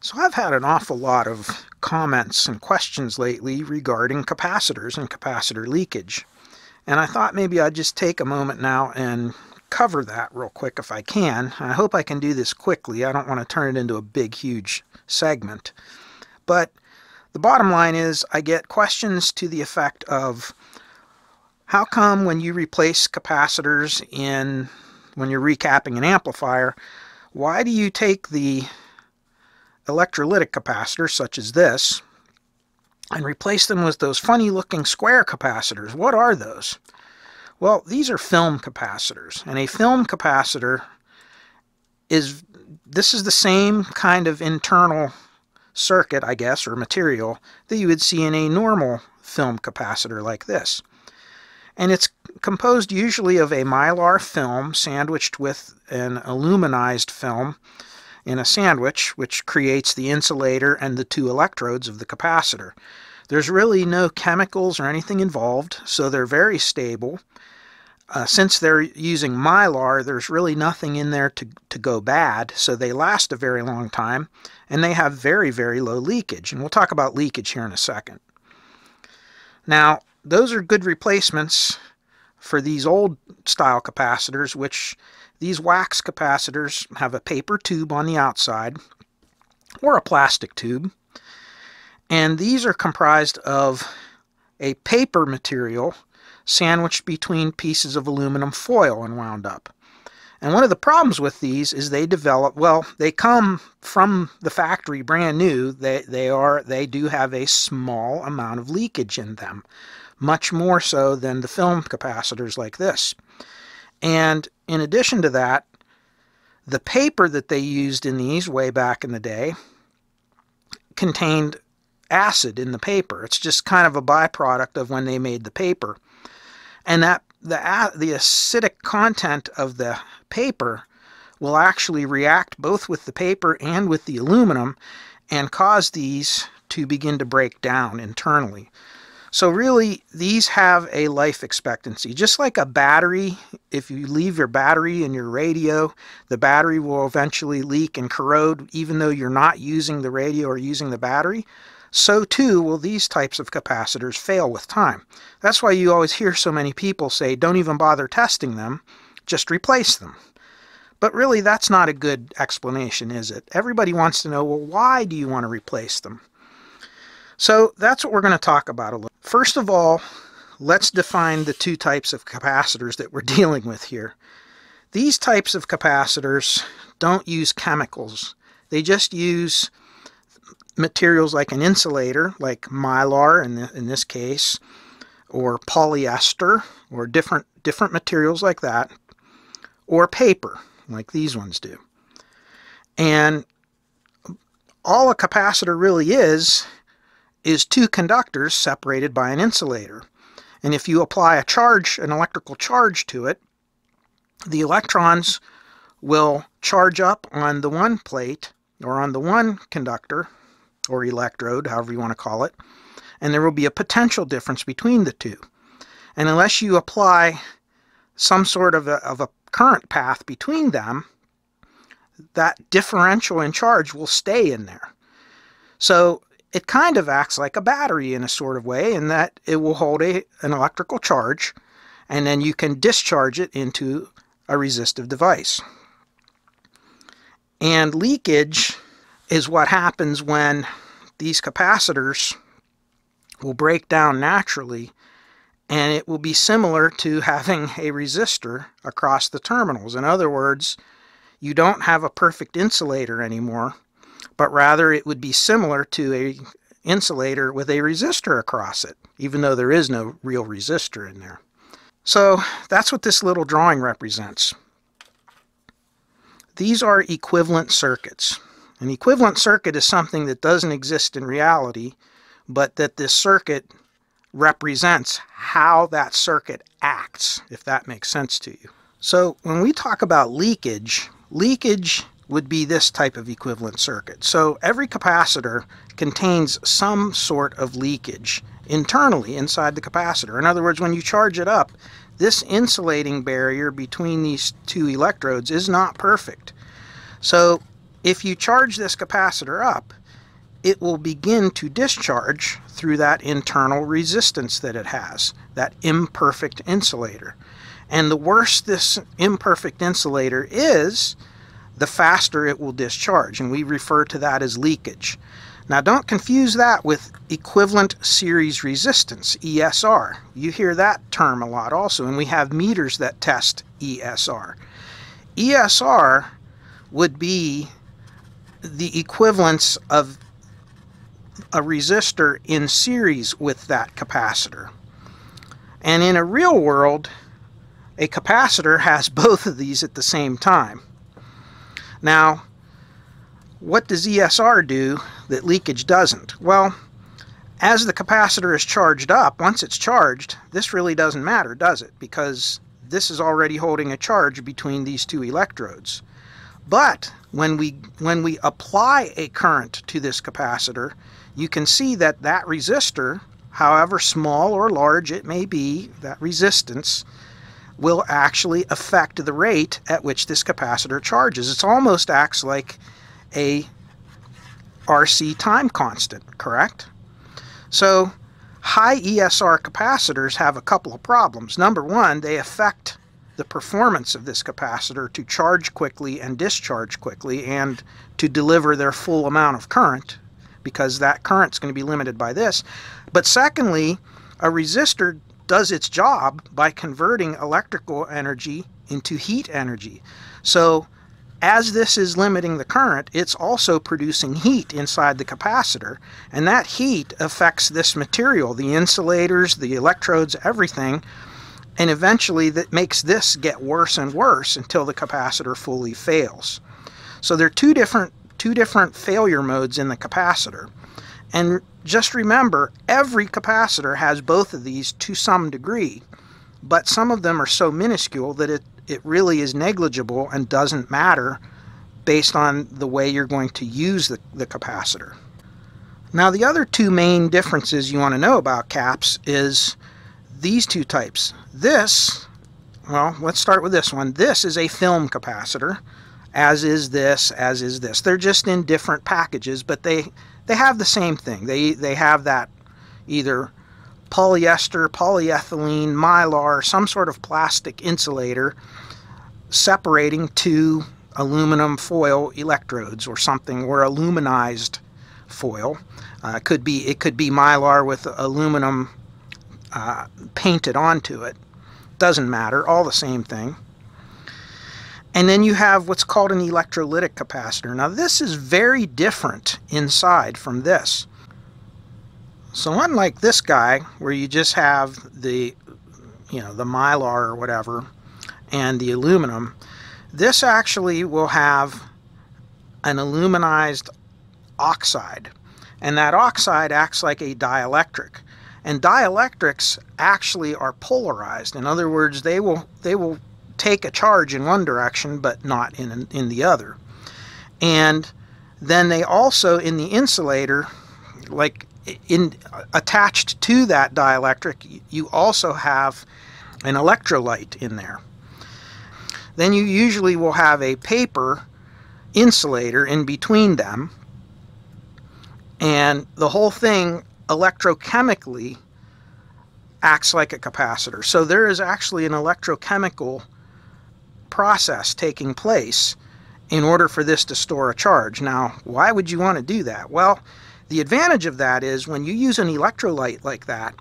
So I've had an awful lot of comments and questions lately regarding capacitors and capacitor leakage. And I thought maybe I'd just take a moment now and cover that real quick if I can. I hope I can do this quickly. I don't want to turn it into a big, huge segment. But the bottom line is I get questions to the effect of, how come when you replace capacitors when you're recapping an amplifier, why do you take the electrolytic capacitors such as this and replace them with those funny looking square capacitors? What are those? Well, these are film capacitors, and a film capacitor is the same kind of internal circuit, I guess, or material that you would see in a normal film capacitor like this. And it's composed usually of a mylar film sandwiched with an aluminized film in a sandwich, which creates the insulator and the two electrodes of the capacitor. There's really no chemicals or anything involved, so they're very stable. Since they're using mylar, there's really nothing in there to go bad, so they last a very long time, and they have very, very low leakage. And we'll talk about leakage here in a second. Now, those are good replacements for these old style capacitors, which these wax capacitors have a paper tube on the outside or a plastic tube, and these are comprised of a paper material sandwiched between pieces of aluminum foil and wound up. And one of the problems with these is they come from the factory brand new. They do have a small amount of leakage in them, much more so than the film capacitors like this. And in addition to that, the paper that they used in these way back in the day contained acid in the paper. It's just kind of a byproduct of when they made the paper. And that the acidic content of the paper will actually react both with the paper and with the aluminum and cause these to begin to break down internally. So really, these have a life expectancy. Just like a battery, if you leave your battery in your radio, the battery will eventually leak and corrode even though you're not using the radio or using the battery. So too will these types of capacitors fail with time. That's why you always hear so many people say, don't even bother testing them, just replace them. But really, that's not a good explanation, is it? Everybody wants to know, well, why do you want to replace them? So that's what we're going to talk about a little. First of all, let's define the two types of capacitors that we're dealing with here. These types of capacitors don't use chemicals. They just use materials like an insulator, like mylar in this case, or polyester, or different materials like that, or paper, like these ones do. And all a capacitor really is two conductors separated by an insulator. And if you apply an electrical charge to it, the electrons will charge up on the one plate, or on the one conductor, or electrode, however you want to call it, and there will be a potential difference between the two. And unless you apply some sort of a current path between them, that differential in charge will stay in there. So it kind of acts like a battery in a sort of way, in that it will hold an electrical charge, and then you can discharge it into a resistive device. And leakage is what happens when these capacitors will break down naturally, and it will be similar to having a resistor across the terminals. In other words, you don't have a perfect insulator anymore, but rather it would be similar to an insulator with a resistor across it, even though there is no real resistor in there. So that's what this little drawing represents. These are equivalent circuits. An equivalent circuit is something that doesn't exist in reality, but that this circuit represents how that circuit acts, if that makes sense to you. So when we talk about leakage would be this type of equivalent circuit. So every capacitor contains some sort of leakage internally inside the capacitor. In other words, when you charge it up, this insulating barrier between these two electrodes is not perfect. So if you charge this capacitor up, it will begin to discharge through that internal resistance that it has, that imperfect insulator. And the worse this imperfect insulator is, the faster it will discharge, and we refer to that as leakage. Now don't confuse that with equivalent series resistance, ESR. You hear that term a lot also, and we have meters that test ESR. ESR would be the equivalence of a resistor in series with that capacitor. And in a real world, a capacitor has both of these at the same time. Now, what does ESR do that leakage doesn't? Well, as the capacitor is charged up, once it's charged, this really doesn't matter, does it? Because this is already holding a charge between these two electrodes. But when we apply a current to this capacitor, you can see that that resistor, however small or large it may be, that resistance will actually affect the rate at which this capacitor charges. It almost acts like a RC time constant, correct? So high ESR capacitors have a couple of problems. Number one, they affect the performance of this capacitor to charge quickly and discharge quickly and to deliver their full amount of current, because that current is going to be limited by this. But secondly, a resistor does its job by converting electrical energy into heat energy. So as this is limiting the current, it's also producing heat inside the capacitor, and that heat affects this material, the insulators, the electrodes, everything, and eventually that makes this get worse and worse until the capacitor fully fails. So there are two different failure modes in the capacitor. And just remember, every capacitor has both of these to some degree, but some of them are so minuscule that it really is negligible and doesn't matter based on the way you're going to use the capacitor. Now, the other two main differences you want to know about caps is these two types. This, well, let's start with this one. This is a film capacitor, as is this, as is this. They're just in different packages, but they have the same thing. They have that either polyester, polyethylene, mylar, some sort of plastic insulator separating two aluminum foil electrodes or something, or aluminized foil. It could be mylar with aluminum painted onto it. Doesn't matter, all the same thing. And then you have what's called an electrolytic capacitor. Now this is very different inside from this. So unlike this guy, where you just have the mylar or whatever and the aluminum, this actually will have an aluminized oxide, and that oxide acts like a dielectric. And dielectrics actually are polarized. In other words, they will take a charge in one direction but not in the other. And then they also, in the insulator, like attached to that dielectric, you also have an electrolyte in there. Then you usually will have a paper insulator in between them, and the whole thing electrochemically acts like a capacitor. So there is actually an electrochemical process taking place in order for this to store a charge. Now, why would you want to do that? Well, the advantage of that is when you use an electrolyte like that,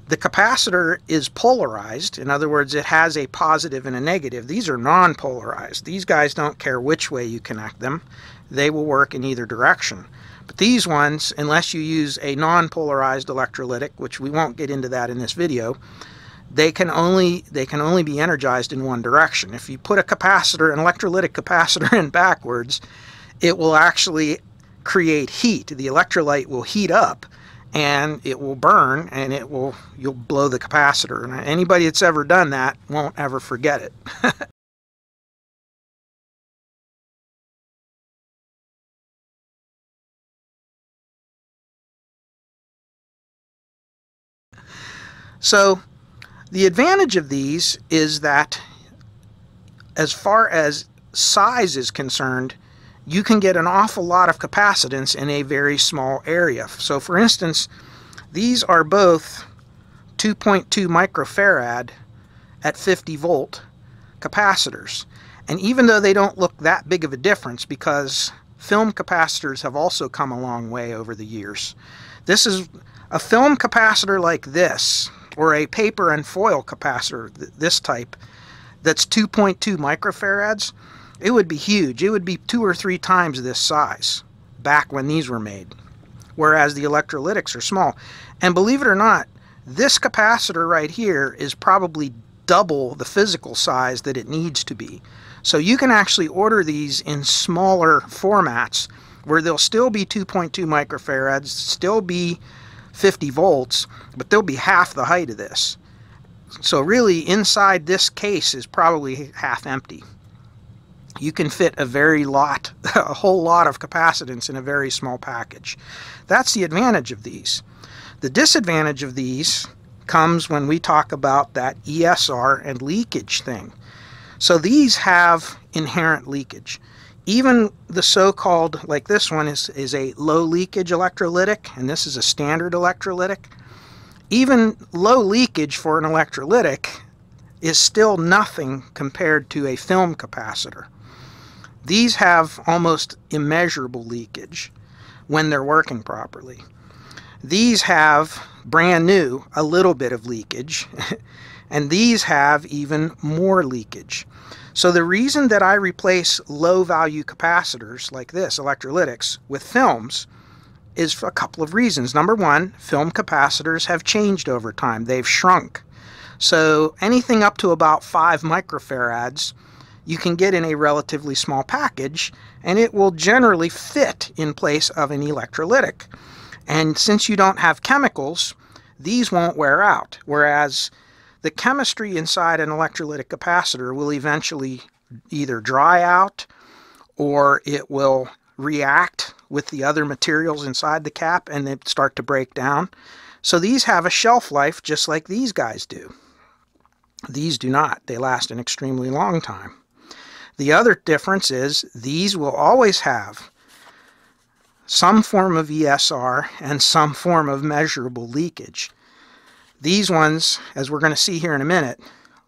the capacitor is polarized. In other words, it has a positive and a negative. These are non-polarized. These guys don't care which way you connect them. They will work in either direction. But these ones, unless you use a non-polarized electrolytic, which we won't get into that in this video, they can only be energized in one direction. If you put a capacitor, an electrolytic capacitor in backwards, it will actually create heat. The electrolyte will heat up and it will burn, and you'll blow the capacitor. And anybody that's ever done that won't ever forget it. So the advantage of these is that as far as size is concerned, you can get an awful lot of capacitance in a very small area. So for instance, these are both 2.2 microfarad at 50 volt capacitors. And even though they don't look that big of a difference, because film capacitors have also come a long way over the years. This is a film capacitor like this, or a paper and foil capacitor, this type, that's 2.2 microfarads. It would be huge. It would be 2 or 3 times this size back when these were made, whereas the electrolytics are small. And believe it or not, this capacitor right here is probably double the physical size that it needs to be. So you can actually order these in smaller formats where they'll still be 2.2 microfarads, still be 50 volts, but they'll be half the height of this. So really, inside this case is probably half empty. You can fit a whole lot of capacitance in a very small package. That's the advantage of these. The disadvantage of these comes when we talk about that ESR and leakage thing. So these have inherent leakage. Even the so-called, like this one is a low leakage electrolytic, and this is a standard electrolytic. Even low leakage for an electrolytic is still nothing compared to a film capacitor. These have almost immeasurable leakage when they're working properly. These have, brand new, a little bit of leakage, and these have even more leakage. So the reason that I replace low-value capacitors like this, electrolytics, with films is for a couple of reasons. Number one, film capacitors have changed over time. They've shrunk. So anything up to about 5 microfarads you can get in a relatively small package, and it will generally fit in place of an electrolytic. And since you don't have chemicals, these won't wear out, whereas the chemistry inside an electrolytic capacitor will eventually either dry out or it will react with the other materials inside the cap and they start to break down. So these have a shelf life just like these guys do. These do not. They last an extremely long time. The other difference is these will always have some form of ESR and some form of measurable leakage. These ones, as we're going to see here in a minute,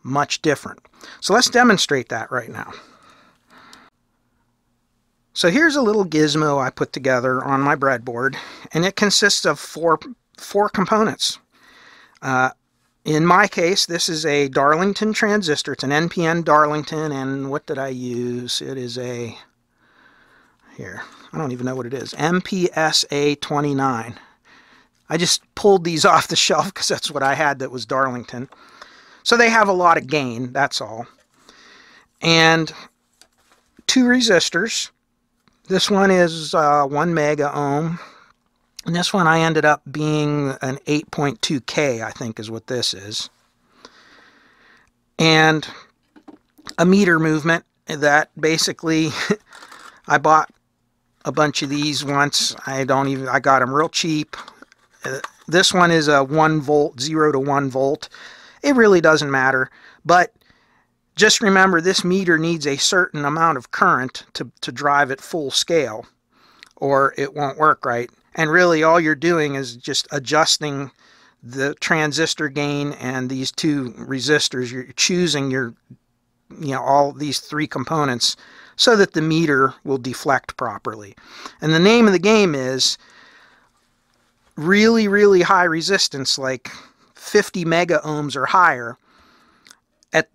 much different. So let's demonstrate that right now. So here's a little gizmo I put together on my breadboard, and it consists of four components. In my case, this is a Darlington transistor. It's an NPN Darlington, and what did I use? It is a, here, I don't even know what it is, MPSA29. I just pulled these off the shelf because that's what I had that was Darlington. So they have a lot of gain, that's all. And 2 resistors. This one is 1 mega ohm. And this one I ended up being an 8.2K, I think is what this is. And a meter movement that basically I bought a bunch of these once. I got them real cheap. This one is a 1 volt, 0 to 1 volt. It really doesn't matter, but just remember this meter needs a certain amount of current to drive it full scale, or it won't work right. And really all you're doing is just adjusting the transistor gain and these 2 resistors. You're choosing your, all these 3 components so that the meter will deflect properly. And the name of the game is really, really high resistance, like 50 mega ohms or higher. At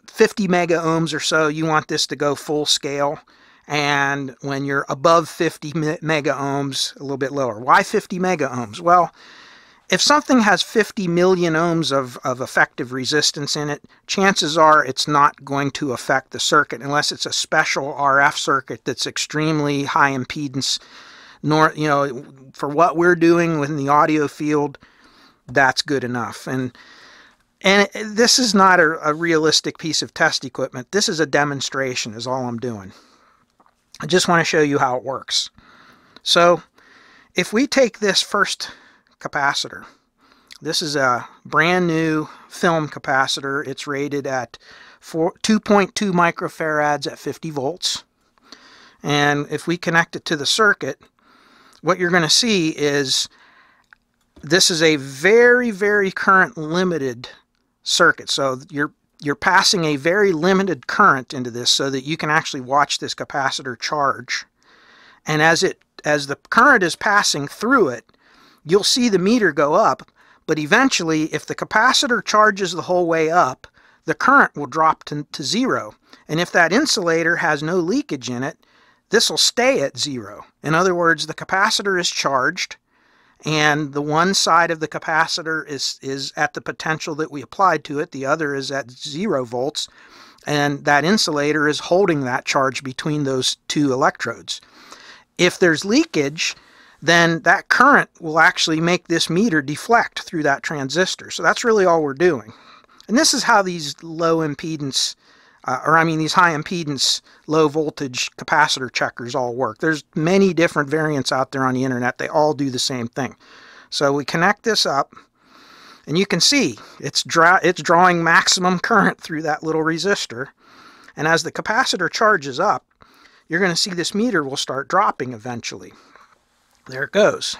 50 mega ohms or so, you want this to go full scale. And when you're above 50 mega ohms, a little bit lower. Why 50 mega ohms? Well, if something has 50 million ohms of effective resistance in it, chances are it's not going to affect the circuit unless it's a special RF circuit that's extremely high impedance. For what we're doing within the audio field, that's good enough. And this is not a realistic piece of test equipment. This is a demonstration is all I'm doing. I just want to show you how it works. So if we take this first capacitor, this is a brand new film capacitor. It's rated at 2.2 microfarads at 50 volts. And if we connect it to the circuit, what you're going to see is this is a very, very current limited circuit. So you're passing a very limited current into this so that you can actually watch this capacitor charge. And as the current is passing through it, you'll see the meter go up, but eventually if the capacitor charges the whole way up, the current will drop to zero. And if that insulator has no leakage in it, this will stay at zero. In other words, the capacitor is charged, and the one side of the capacitor is at the potential that we applied to it, the other is at 0 volts, and that insulator is holding that charge between those two electrodes. If there's leakage, then that current will actually make this meter deflect through that transistor. So that's really all we're doing. And this is how these low impedance, these high impedance, low voltage capacitor checkers all work. There's many different variants out there on the internet. They all do the same thing. So we connect this up, and you can see it's drawing maximum current through that little resistor. And as the capacitor charges up, you're going to see this meter will start dropping eventually. There it goes.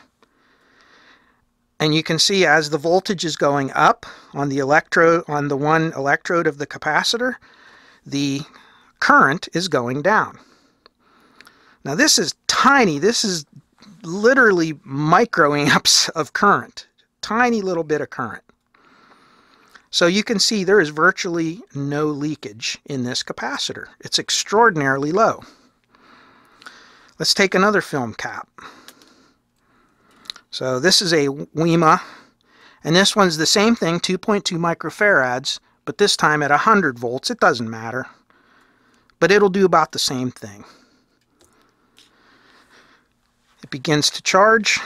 And you can see as the voltage is going up on the one electrode of the capacitor, the current is going down. Now this is tiny. This is literally microamps of current. Tiny little bit of current. So you can see there is virtually no leakage in this capacitor. It's extraordinarily low. Let's take another film cap. So this is a WEMA, and this one's the same thing, 2.2 microfarads, but this time at 100 volts. It doesn't matter, but it'll do about the same thing. It begins to charge,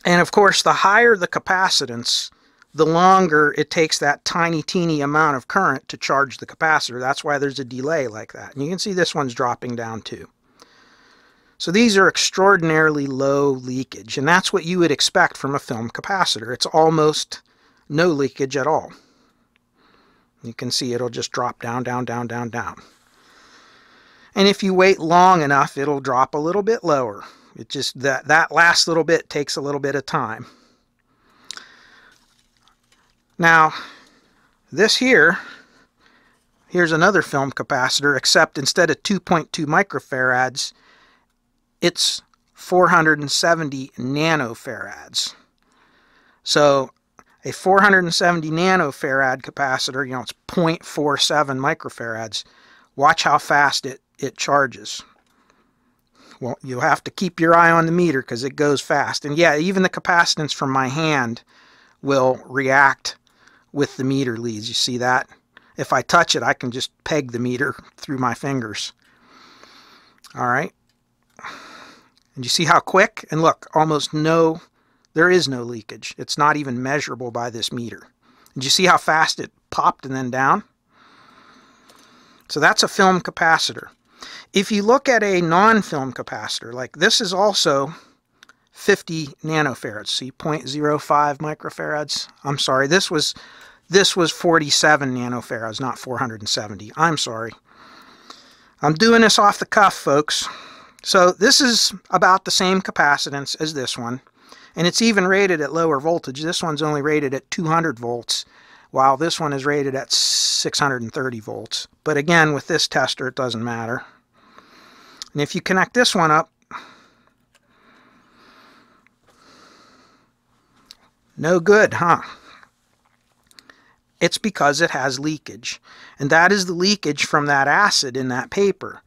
and of course the higher the capacitance, the longer it takes that tiny teeny amount of current to charge the capacitor. That's why there's a delay like that. And you can see this one's dropping down too. So these are extraordinarily low leakage, and that's what you would expect from a film capacitor. It's almost no leakage at all. You can see it'll just drop down, down, down, down, down. And if you wait long enough, it'll drop a little bit lower. It just that last little bit takes a little bit of time. Now, this here's another film capacitor, except instead of 2.2 microfarads, it's 470 nanofarads. So a 470 nanofarad capacitor, it's 0.47 microfarads. Watch how fast it charges. Well, you'll have to keep your eye on the meter because it goes fast. And yeah, even the capacitance from my hand will react with the meter leads. You see that? If I touch it, I can just peg the meter through my fingers. All right. And you see how quick? And look, there is no leakage. It's not even measurable by this meter. And you see how fast it popped and then down? So that's a film capacitor. If you look at a non-film capacitor, like this is also 50 nanofarads. See, 0.05 microfarads. I'm sorry, this was 47 nanofarads, not 470. I'm sorry. I'm doing this off the cuff, folks. So this is about the same capacitance as this one, and it's even rated at lower voltage. This one's only rated at 200 volts, while this one is rated at 630 volts. But again, with this tester, it doesn't matter. And if you connect this one up, no good, huh? It's because it has leakage, and that is the leakage from that acid in that paper.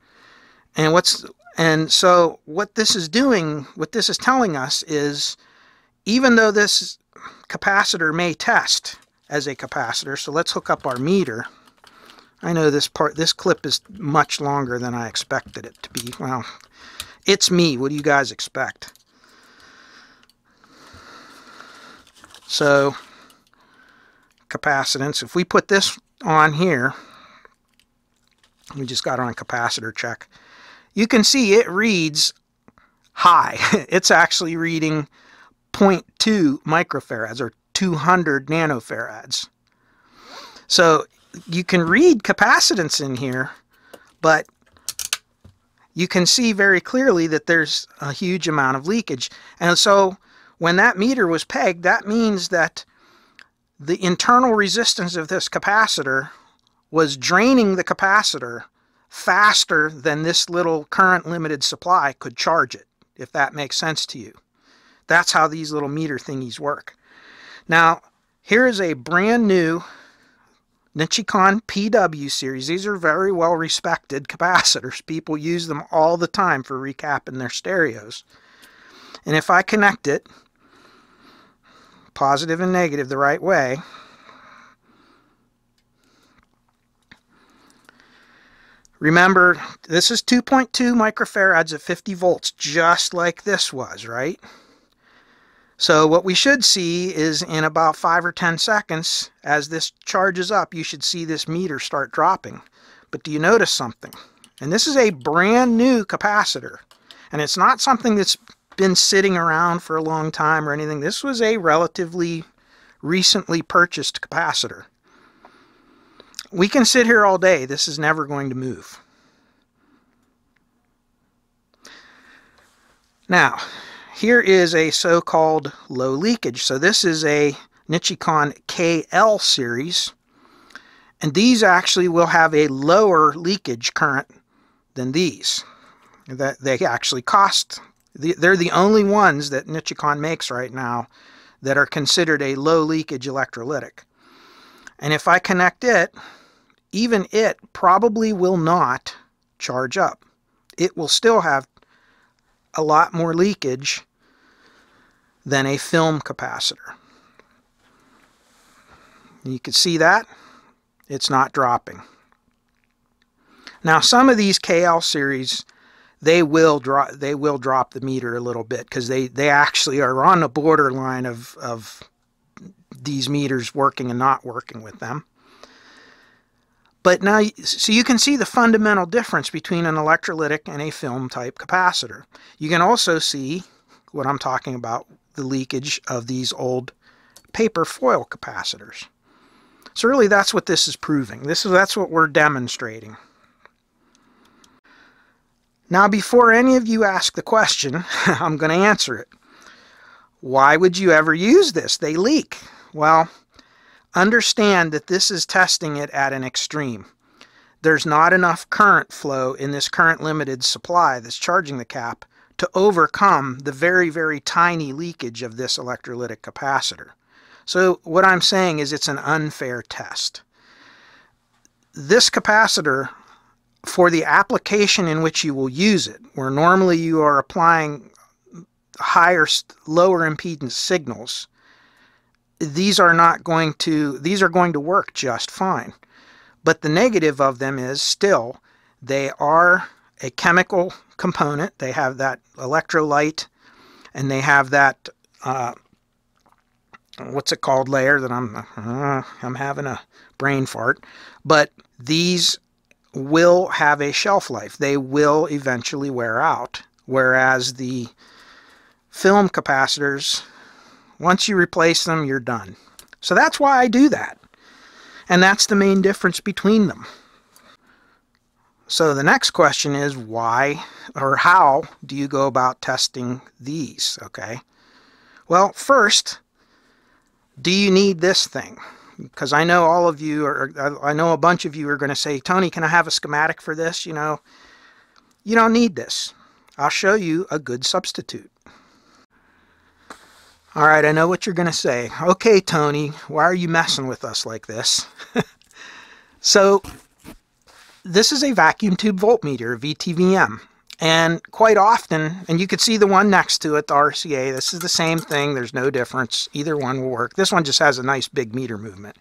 And so what this is doing, what this is telling us is, even though this capacitor may test as a capacitor, so let's hook up our meter. I know this clip is much longer than I expected it to be. Well, it's me. What do you guys expect? So, capacitance, if we put this on here, we just got on a capacitor check, you can see it reads high. It's actually reading 0.2 microfarads or 200 nanofarads. So you can read capacitance in here, but you can see very clearly that there's a huge amount of leakage. And so when that meter was pegged, that means that the internal resistance of this capacitor was draining the capacitor faster than this little current limited supply could charge it, if that makes sense to you. That's how these little meter thingies work. Now, here is a brand new Nichicon PW series. These are very well respected capacitors. People use them all the time for recapping their stereos. And if I connect it, positive and negative, the right way, remember, this is 2.2 microfarads at 50 volts, just like this was, right? So what we should see is in about 5 or 10 seconds, as this charges up, you should see this meter start dropping. But do you notice something? And this is a brand new capacitor. And it's not something that's been sitting around for a long time or anything. This was a relatively recently purchased capacitor. We can sit here all day. This is never going to move. Now, here is a so-called low leakage. So this is a Nichicon KL series. And these actually will have a lower leakage current than these. That they actually cost. They're the only ones that Nichicon makes right now that are considered a low leakage electrolytic. And if I connect it, even it probably will not charge up. It will still have a lot more leakage than a film capacitor. You can see that it's not dropping. Now, some of these KL series, they will drop the meter a little bit, because they actually are on the borderline of these meters working and not working with them. But now, so you can see the fundamental difference between an electrolytic and a film type capacitor. You can also see what I'm talking about, the leakage of these old paper foil capacitors. So really, that's what this is proving. That's what we're demonstrating. Now, before any of you ask the question, I'm going to answer it. Why would you ever use this? They leak. Well, understand that this is testing it at an extreme. There's not enough current flow in this current limited supply that's charging the cap to overcome the very, very tiny leakage of this electrolytic capacitor. So what I'm saying is it's an unfair test. This capacitor, for the application in which you will use it, where normally you are applying lower impedance signals, these are going to work just fine. But the negative of them is still they are a chemical component. They have that electrolyte, and they have that what's it called layer that I'm having a brain fart. But these will have a shelf life. They will eventually wear out, whereas the film capacitors, once you replace them, you're done. So that's why I do that. And that's the main difference between them. So the next question is, why or how do you go about testing these? Okay. Well, first, do you need this thing? Because I know all of you, I know a bunch of you are going to say, Tony, can I have a schematic for this? You know, you don't need this. I'll show you a good substitute. All right, I know what you're going to say. Okay, Tony, why are you messing with us like this? So, this is a vacuum tube voltmeter, a VTVM. And quite often, and you could see the one next to it, the RCA, this is the same thing. There's no difference. Either one will work. This one just has a nice big meter movement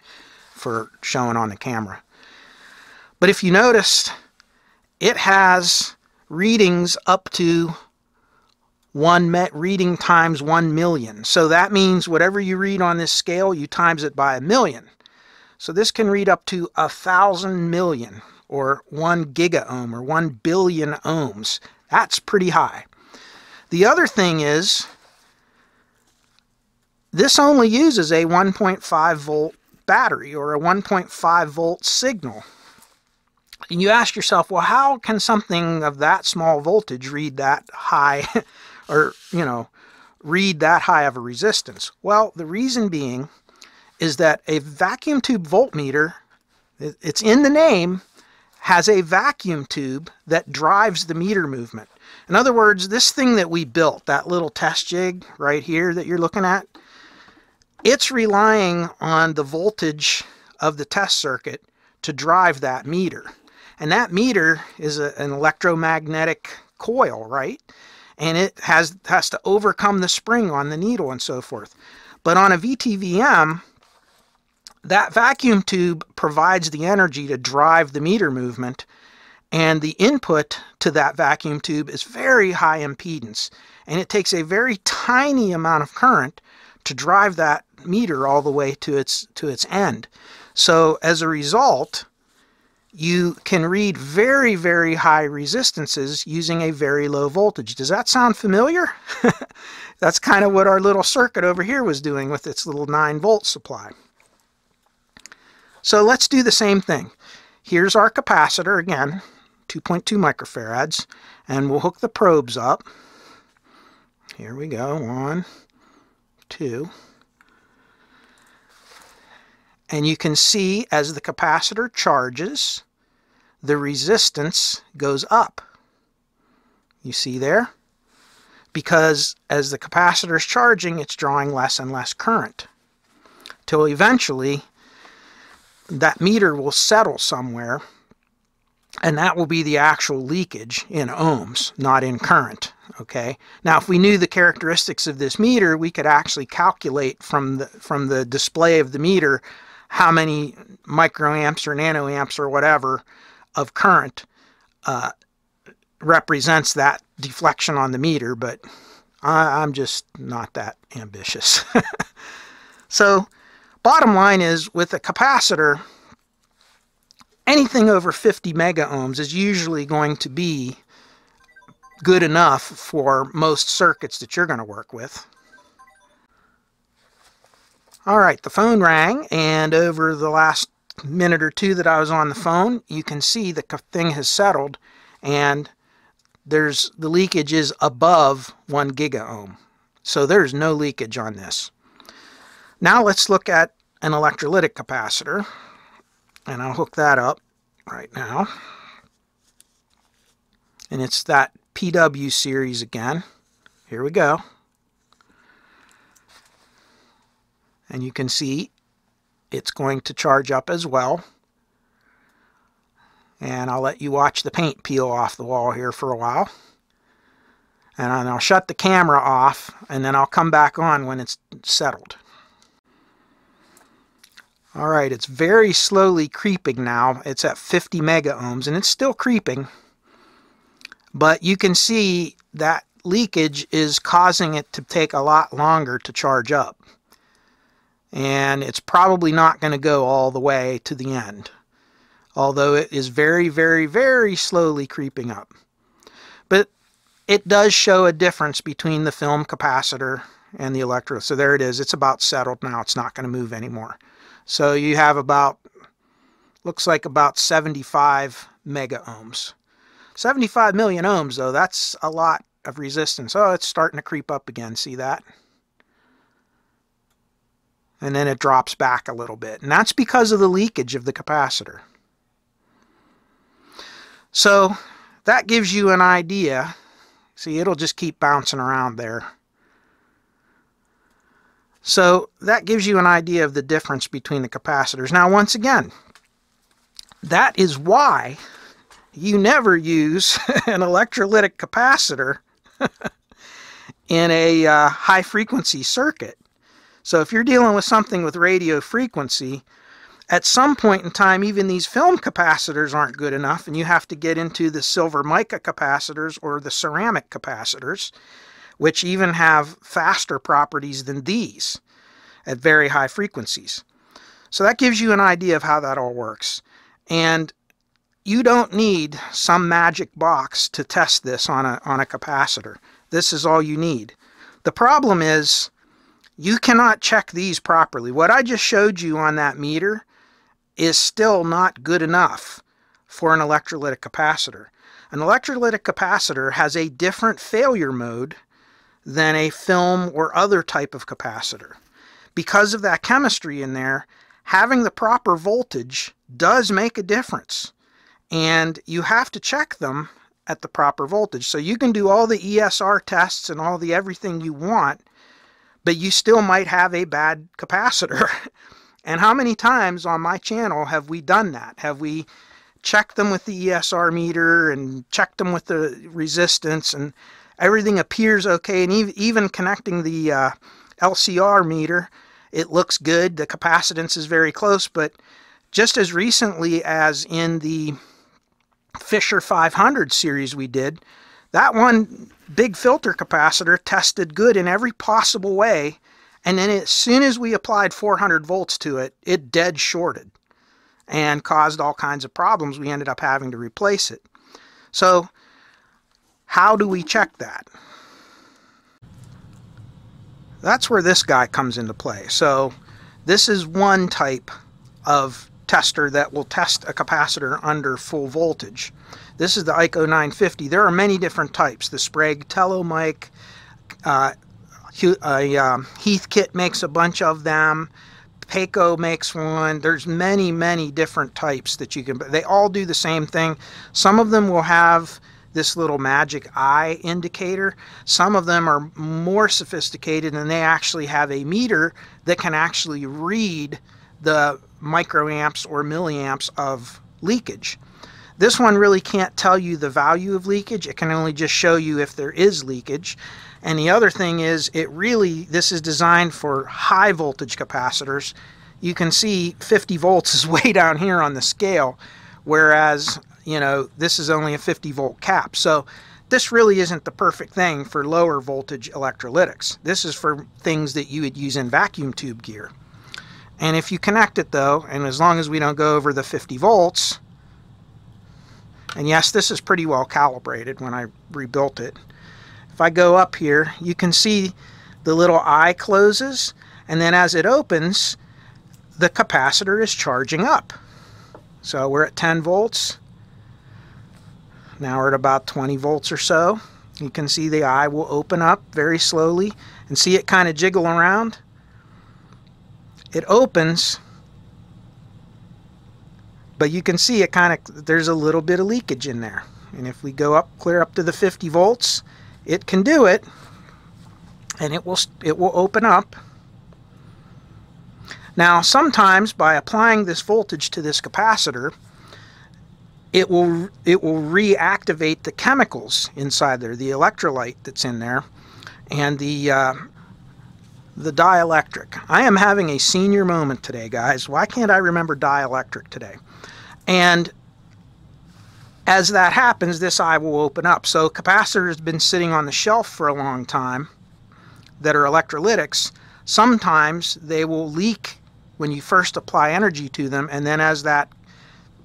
for showing on the camera. But if you noticed, it has readings up to reading times 1 million. So that means whatever you read on this scale, you times it by 1,000,000. So this can read up to 1,000 million, or 1 gigaohm, or 1 billion ohms. That's pretty high. The other thing is, this only uses a 1.5 volt battery, or a 1.5 volt signal. And you ask yourself, well, how can something of that small voltage read that high or, read that high of a resistance? Well, the reason being is that a vacuum tube voltmeter, it's in the name, has a vacuum tube that drives the meter movement. In other words, this thing that we built, that little test jig right here that you're looking at, it's relying on the voltage of the test circuit to drive that meter. And that meter is an electromagnetic coil, right? And it has to overcome the spring on the needle and so forth. But on a VTVM, that vacuum tube provides the energy to drive the meter movement, and the input to that vacuum tube is very high impedance, and it takes a very tiny amount of current to drive that meter all the way to its end. So as a result, you can read very, very high resistances using a very low voltage. Does that sound familiar? That's kind of what our little circuit over here was doing with its little 9-volt supply. So let's do the same thing. Here's our capacitor again, 2.2 microfarads, and we'll hook the probes up. Here we go, 1, 2. And you can see as the capacitor charges, the resistance goes up. You see there? Because as the capacitor is charging, it's drawing less and less current, till eventually that meter will settle somewhere, and that will be the actual leakage in ohms, not in current. Okay. Now, if we knew the characteristics of this meter, we could actually calculate from the display of the meter how many microamps or nanoamps or whatever of current represents that deflection on the meter, but I'm just not that ambitious. So bottom line is, with a capacitor, anything over 50 mega ohms is usually going to be good enough for most circuits that you're going to work with. All right, the phone rang, and over the last minute or two that I was on the phone, you can see the thing has settled, and the leakage is above 1 gigaohm. So there's no leakage on this. Now let's look at an electrolytic capacitor, and I'll hook that up right now. And it's that PW series again. Here we go. And you can see it's going to charge up as well. And I'll let you watch the paint peel off the wall here for a while. And I'll shut the camera off, and then I'll come back on when it's settled. All right, it's very slowly creeping now. It's at 50 mega ohms, and it's still creeping. But you can see that leakage is causing it to take a lot longer to charge up. And it's probably not going to go all the way to the end, although it is very, very, very slowly creeping up. But it does show a difference between the film capacitor and the electrolytic. So there it is. It's about settled now. It's not going to move anymore. So you have about, looks like about 75 mega ohms. 75 million ohms, though, that's a lot of resistance. Oh, it's starting to creep up again. See that? And then it drops back a little bit. And that's because of the leakage of the capacitor. So that gives you an idea. See, it'll just keep bouncing around there. So that gives you an idea of the difference between the capacitors. Now, once again, that is why you never use an electrolytic capacitor in a high-frequency circuit. So if you're dealing with something with radio frequency, at some point in time, even these film capacitors aren't good enough, and you have to get into the silver mica capacitors or the ceramic capacitors, which even have faster properties than these at very high frequencies. So that gives you an idea of how that all works. And you don't need some magic box to test this on a capacitor. This is all you need. The problem is, you cannot check these properly. What I just showed you on that meter is still not good enough for an electrolytic capacitor. An electrolytic capacitor has a different failure mode than a film or other type of capacitor. Because of that chemistry in there, having the proper voltage does make a difference. And you have to check them at the proper voltage. So you can do all the ESR tests and all the everything you want, but you still might have a bad capacitor. And how many times on my channel have we done that? Have we checked them with the ESR meter and checked them with the resistance, and everything appears okay, and even connecting the LCR meter, it looks good, the capacitance is very close. But just as recently as in the Fisher 500 series we did, that one big filter capacitor tested good in every possible way, and then as soon as we applied 400 volts to it, it dead shorted and caused all kinds of problems. We ended up having to replace it. So how do we check that? That's where this guy comes into play. So this is one type of tester that will test a capacitor under full voltage. This is the EICO 950. There are many different types. The Sprague Telemic, Heathkit makes a bunch of them. EICO makes one. There's many different types that you can, they all do the same thing. Some of them will have this little magic eye indicator. Some of them are more sophisticated, and they actually have a meter that can actually read the microamps or milliamps of leakage. This one really can't tell you the value of leakage. It can only just show you if there is leakage. And the other thing is, this is designed for high voltage capacitors. You can see 50 volts is way down here on the scale, whereas, you know, this is only a 50 volt cap. So this really isn't the perfect thing for lower voltage electrolytics. This is for things that you would use in vacuum tube gear. And if you connect it though, and as long as we don't go over the 50 volts, and yes, this is pretty well calibrated when I rebuilt it. If I go up here, you can see the little eye closes, and then as it opens, the capacitor is charging up. So we're at 10 volts. Now we're at about 20 volts or so. You can see the eye will open up very slowly, and see it kind of jiggle around. It opens, but you can see it there's a little bit of leakage in there. And if we go up, clear up to the 50 volts, it can do it, and it will open up. Now sometimes by applying this voltage to this capacitor, it will reactivate the chemicals inside there, the electrolyte that's in there, and the dielectric. I am having a senior moment today, guys. Why can't I remember dielectric today? And as that happens, this eye will open up. So capacitors have been sitting on the shelf for a long time that are electrolytics. Sometimes they will leak when you first apply energy to them, and then as that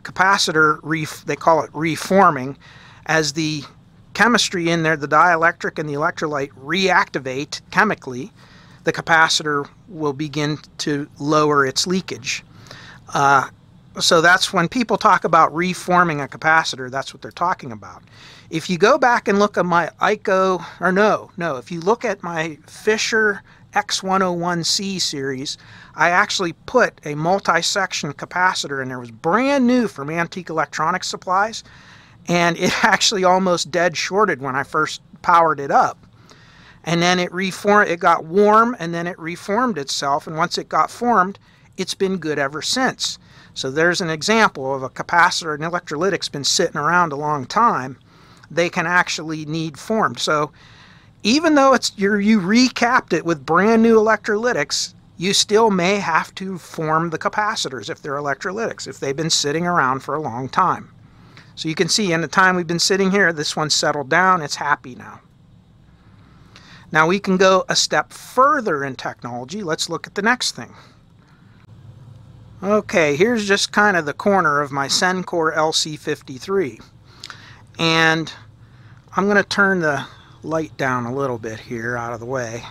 capacitor, they call it reforming, as the chemistry in there, the dielectric and the electrolyte reactivate chemically, the capacitor will begin to lower its leakage. So that's when people talk about reforming a capacitor, that's what they're talking about. If you go back and look at my EICO, or if you look at my Fisher X101C series, I actually put a multi-section capacitor in there. It was brand new from Antique Electronics Supplies, and it actually almost dead shorted when I first powered it up. And then it got warm, and then it reformed itself, and once it got formed, it's been good ever since. So there's an example of a capacitor and electrolytic's been sitting around a long time. They can actually need formed. So even though you recapped it with brand new electrolytics, you still may have to form the capacitors if they're electrolytics, if they've been sitting around for a long time. So you can see in the time we've been sitting here, this one's settled down, it's happy now. Now we can go a step further in technology. Let's look at the next thing. Okay, here's just kind of the corner of my Sencore LC53. And I'm going to turn the light down a little bit here out of the way.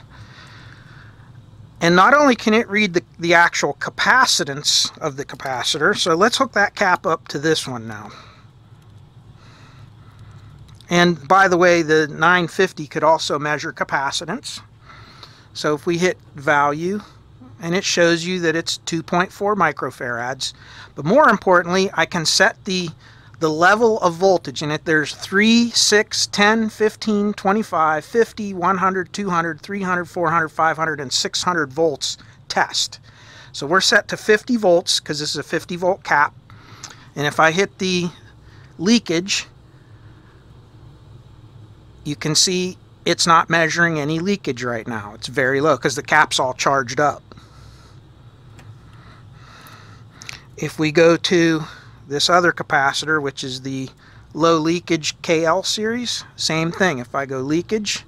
And not only can it read the actual capacitance of the capacitor, so let's hook that cap up to this one now. And by the way, the 950 could also measure capacitance. So if we hit value, and it shows you that it's 2.4 microfarads. But more importantly, I can set the level of voltage. And if there's 3, 6, 10, 15, 25, 50, 100, 200, 300, 400, 500, and 600 volts test. So we're set to 50 volts because this is a 50 volt cap. And if I hit the leakage, you can see it's not measuring any leakage right now. It's very low because the cap's all charged up. If we go to this other capacitor, which is the low leakage KL series, same thing. If I go leakage,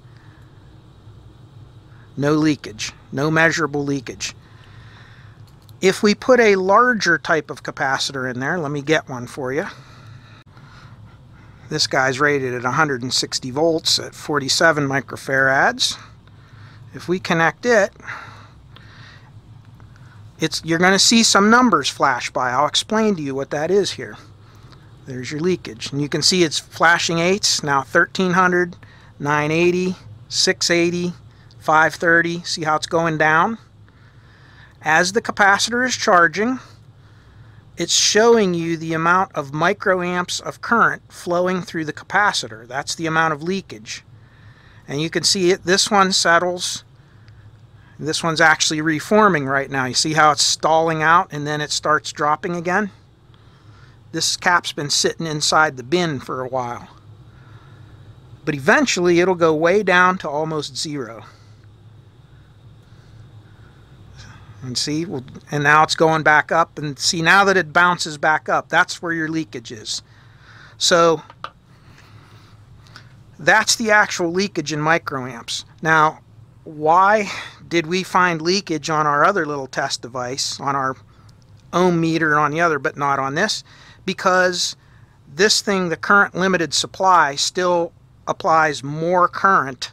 no leakage, no measurable leakage. If we put a larger type of capacitor in there, let me get one for you. This guy's rated at 160 volts at 47 microfarads. If we connect it, you're going to see some numbers flash by. I'll explain to you what that is here. There's your leakage. And you can see it's flashing 8s, now 1300, 980, 680, 530. See how it's going down? As the capacitor is charging, it's showing you the amount of microamps of current flowing through the capacitor. That's the amount of leakage. And you can see it. This one settles. This one's actually reforming right now. You see how it's stalling out and then it starts dropping again? This cap's been sitting inside the bin for a while. But eventually it'll go way down to almost zero. And see, and now it's going back up. And see, now that it bounces back up, that's where your leakage is. So that's the actual leakage in microamps. Now, why did we find leakage on our other little test device, on our ohm meter on the other, but not on this? Because this thing, the current limited supply, still applies more current,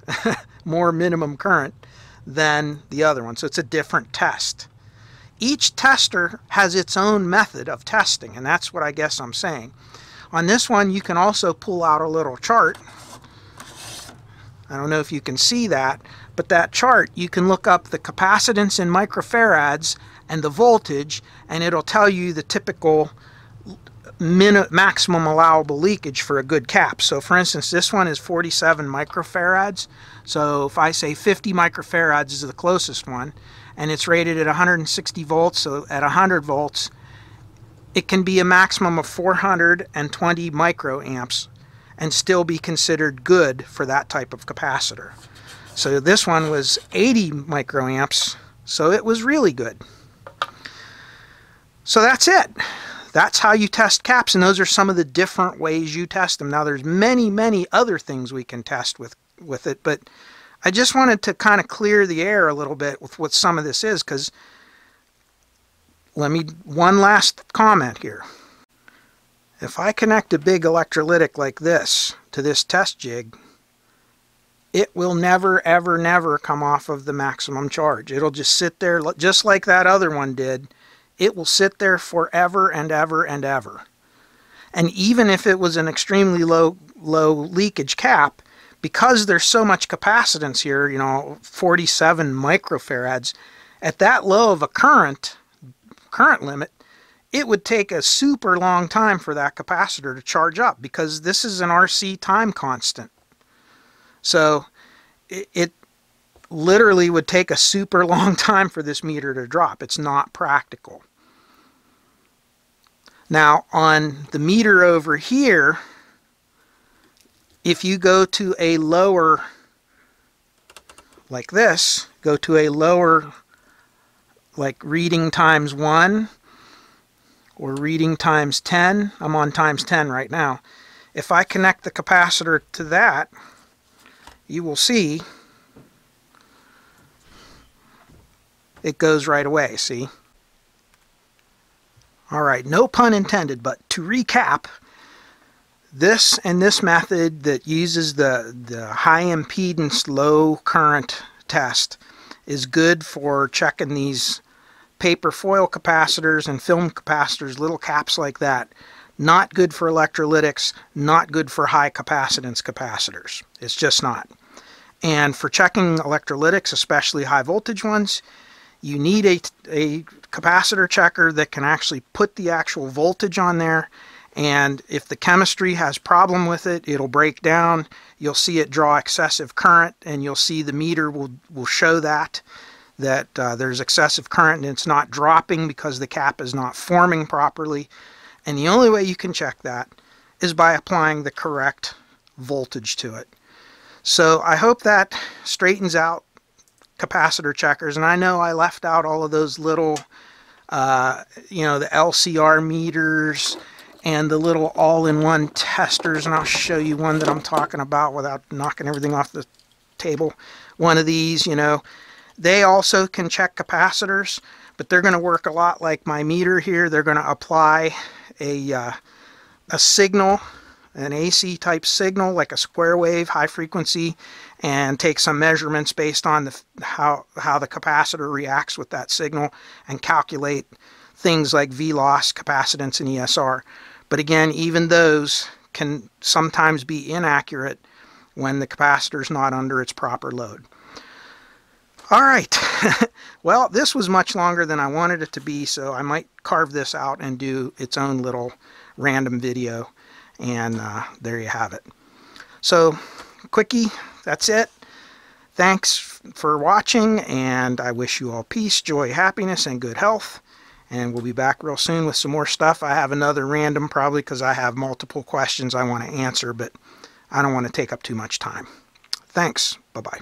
more minimum current, than the other one. So it's a different test. Each tester has its own method of testing, and that's what I guess I'm saying. On this one, you can also pull out a little chart. I don't know if you can see that, but that chart, you can look up the capacitance in microfarads and the voltage, and it'll tell you the typical maximum allowable leakage for a good cap. So for instance, this one is 47 microfarads. So if I say 50 microfarads is the closest one, and it's rated at 160 volts, so at 100 volts, it can be a maximum of 420 microamps and still be considered good for that type of capacitor. So this one was 80 microamps, so it was really good. So that's it. That's how you test caps, and those are some of the different ways you test them. Now there's many, many other things we can test with it, but I just wanted to kind of clear the air a little bit with what some of this is, because one last comment here. If I connect a big electrolytic like this to this test jig, it will never, ever, never come off of the maximum charge. It'll just sit there just like that other one did. It will sit there forever and ever and ever. And even if it was an extremely low leakage cap, because there's so much capacitance here, 47 microfarads, at that low of a current limit, it would take a super long time for that capacitor to charge up, because this is an RC time constant. So it literally would take a super long time for this meter to drop. It's not practical. Now on the meter over here, if you go to a lower, like this, go to a lower, like reading times 1 or reading times 10, I'm on times 10 right now. If I connect the capacitor to that, you will see it goes right away, see? Alright, no pun intended, but to recap, this and this method that uses the high impedance, low current test is good for checking these paper foil capacitors and film capacitors, little caps like that. Not good for electrolytics, not good for high capacitance capacitors. It's just not. And for checking electrolytics, especially high voltage ones, you need a capacitor checker that can actually put the actual voltage on there. And if the chemistry has problem with it, it'll break down. You'll see it draw excessive current, and you'll see the meter will show that there's excessive current and it's not dropping because the cap is not forming properly. And the only way you can check that is by applying the correct voltage to it. So I hope that straightens out capacitor checkers. And I know I left out all of those little, the LCR meters and the little all-in-one testers. And I'll show you one that I'm talking about without knocking everything off the table. One of these, they also can check capacitors, but they're going to work a lot like my meter here. They're going to apply a signal, an AC type signal, like a square wave, high frequency, and take some measurements based on how the capacitor reacts with that signal and calculate things like V-loss, capacitance, and ESR. But again, even those can sometimes be inaccurate when the capacitor is not under its proper load. All right, well, this was much longer than I wanted it to be, so I might carve this out and do its own little random video, and there you have it. So, quickie, that's it. Thanks for watching, and I wish you all peace, joy, happiness, and good health, and we'll be back real soon with some more stuff. I have another random probably because I have multiple questions I want to answer, but I don't want to take up too much time. Thanks. Bye-bye.